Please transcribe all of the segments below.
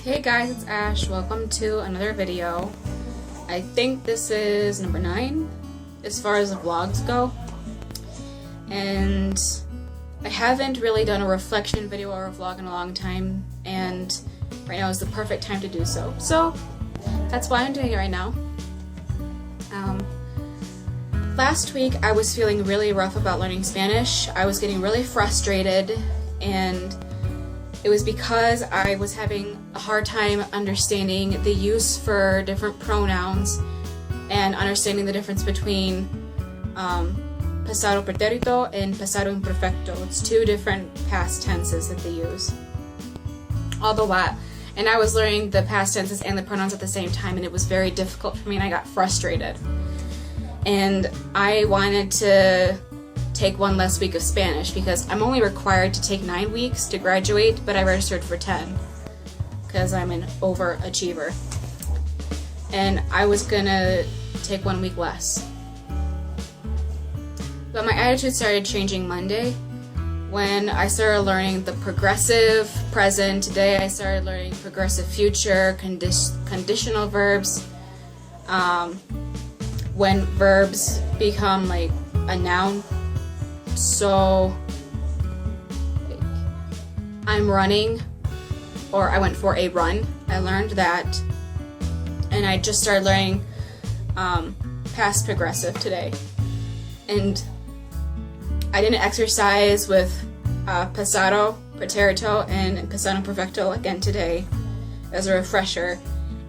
Hey guys, it's Ash. Welcome to another video. I think this is number 9 as far as the vlogs go. And I haven't really done a reflection video or a vlog in a long time, and right now is the perfect time to do so. So that's why I'm doing it right now. Last week I was feeling really rough about learning Spanish. I was getting really frustrated, and it was because I was having a hard time understanding the use for different pronouns and understanding the difference between pasado pretérito and pasado imperfecto. It's two different past tenses that they use. All the Guat. And I was learning the past tenses and the pronouns at the same time, and it was very difficult for me, and I got frustrated. And I wanted to take one less week of Spanish because I'm only required to take 9 weeks to graduate, but I registered for 10 because I'm an overachiever. And I was gonna take 1 week less. But my attitude started changing Monday when I started learning the progressive present. Today I started learning progressive future, conditional verbs, when verbs become like a noun. So I'm running, or I went for a run. I learned that, and I just started learning past progressive today. And I didn't exercise with pasado pretérito and pasado imperfecto again today as a refresher,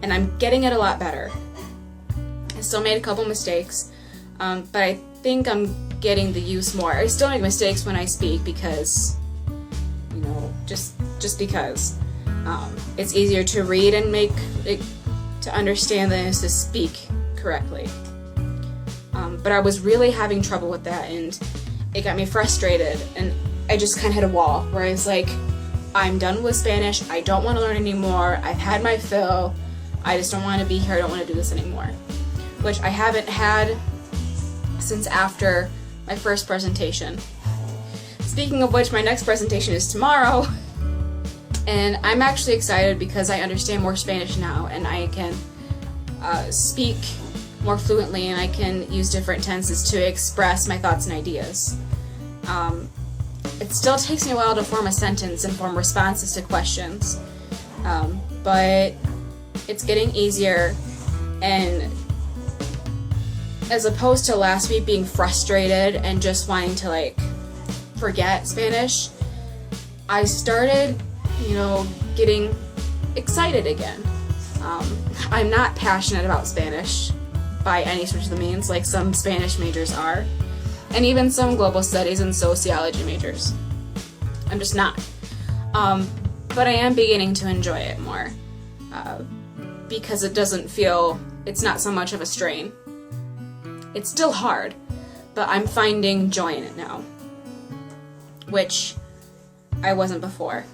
and I'm getting it a lot better. I still made a couple mistakes, but I think I'm getting the use more. I still make mistakes when I speak because, you know, just because it's easier to read and make it to understand than it is to speak correctly. But I was really having trouble with that, and it got me frustrated, and I just kind of hit a wall where I was like, I'm done with Spanish. I don't want to learn anymore. I've had my fill. I just don't want to be here. I don't want to do this anymore. Which I haven't had since after my first presentation. Speaking of which, my next presentation is tomorrow, and I'm actually excited because I understand more Spanish now, and I can speak more fluently, and I can use different tenses to express my thoughts and ideas. It still takes me a while to form a sentence and form responses to questions, but it's getting easier. And as opposed to last week being frustrated and just wanting to like forget Spanish, I started, getting excited again. I'm not passionate about Spanish by any stretch of the means like some Spanish majors are, and even some global studies and sociology majors. I'm just not. But I am beginning to enjoy it more because it's not so much of a strain. It's still hard, but I'm finding joy in it now, which I wasn't before,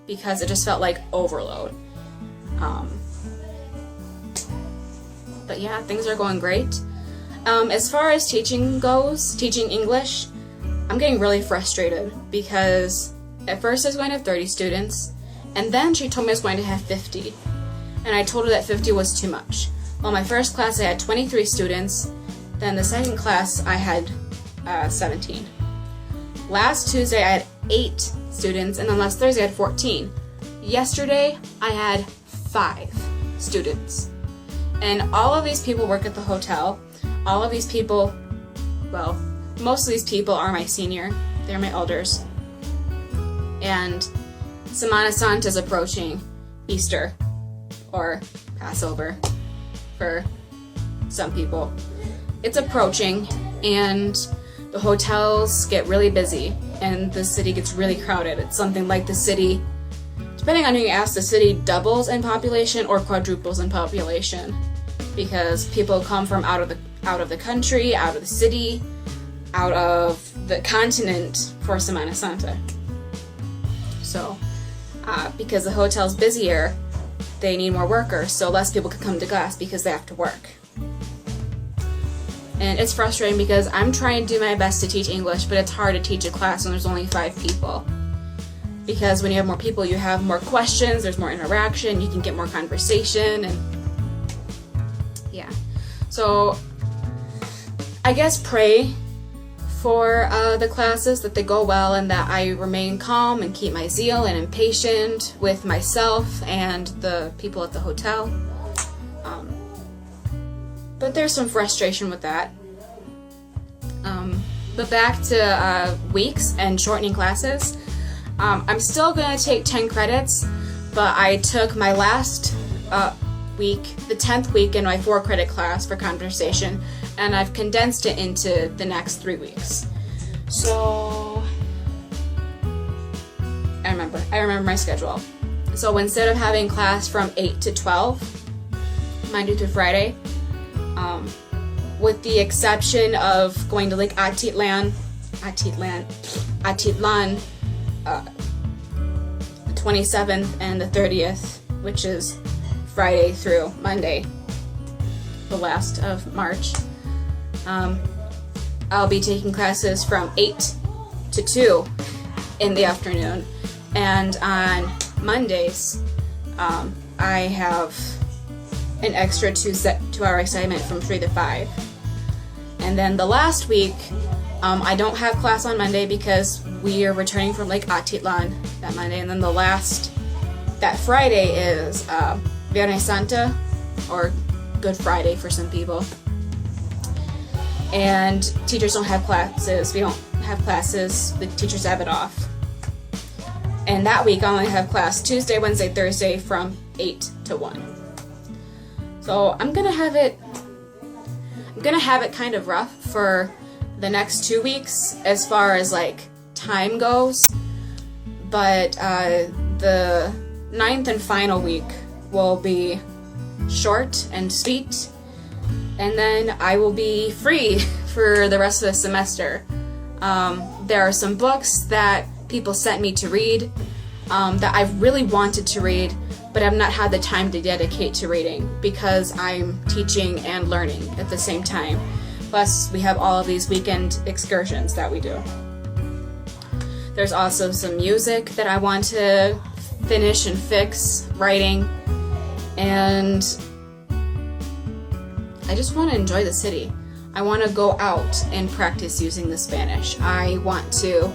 because it just felt like overload. But yeah, things are going great. As far as teaching goes, teaching English, I'm getting really frustrated because at first I was going to have 30 students, and then she told me I was going to have 50, and I told her that 50 was too much. Well, my first class I had 23 students. Then the second class I had 17. Last Tuesday I had 8 students, and then last Thursday I had 14. Yesterday I had 5 students. And all of these people work at the hotel. All of these people, well, most of these people are my senior. They're my elders. And Semana Santa is approaching, Easter, or Passover for some people. It's approaching, and the hotels get really busy, and the city gets really crowded. It's something like the city, depending on who you ask, the city doubles in population or quadruples in population, because people come from out of the country, out of the city, out of the continent for Semana Santa. So, because the hotel's busier, they need more workers, so less people can come to class because they have to work. And it's frustrating because I'm trying to do my best to teach English, but it's hard to teach a class when there's only 5 people. because when you have more people, you have more questions, there's more interaction, you can get more conversation, and yeah. So I guess pray for the classes, that they go well and that I remain calm and keep my zeal and impatient with myself and the people at the hotel. But there's some frustration with that. But back to weeks and shortening classes. I'm still going to take 10 credits, but I took my last week, the 10th week in my 4-credit class for conversation, and I've condensed it into the next 3 weeks. So I remember my schedule. So instead of having class from 8 to 12, Monday through Friday, with the exception of going to Lake Atitlan, the 27th and the 30th, which is Friday through Monday, the last of March. I'll be taking classes from 8 to 2 in the afternoon, and on Mondays I have an extra 2-hour assignment from 3 to 5. And then the last week, I don't have class on Monday because we are returning from Lake Atitlan that Monday. And then that Friday is Viernes Santa, or Good Friday for some people. And teachers don't have classes. We don't have classes. The teachers have it off. And that week I only have class Tuesday, Wednesday, Thursday from 8 to 1. So I'm gonna have it kind of rough for the next 2 weeks as far as like time goes, but the 9th and final week will be short and sweet, and then I will be free for the rest of the semester. There are some books that people sent me to read that I've really wanted to read, but I've not had the time to dedicate to reading because I'm teaching and learning at the same time. Plus, we have all of these weekend excursions that we do. There's also some music that I want to finish and fix writing, and I just want to enjoy the city. I want to go out and practice using the Spanish. I want to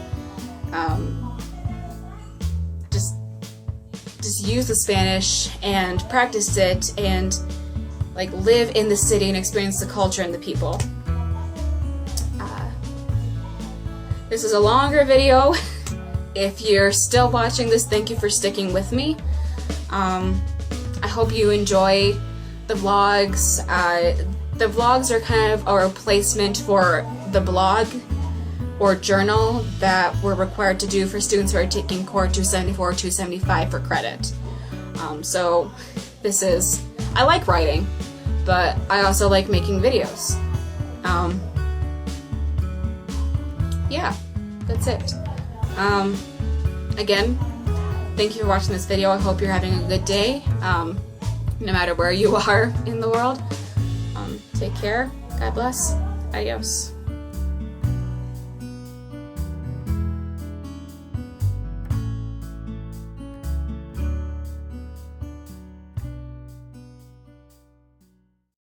just use the Spanish and practice it and like live in the city and experience the culture and the people. This is a longer video. If you're still watching this, thank you for sticking with me. I hope you enjoy the vlogs. The vlogs are kind of a replacement for the blog or journal that we're required to do for students who are taking Core 274 or 275 for credit. So this is, I like writing, but I also like making videos. Yeah, that's it. Again, thank you for watching this video. I hope you're having a good day, no matter where you are in the world. Take care. God bless. Adios.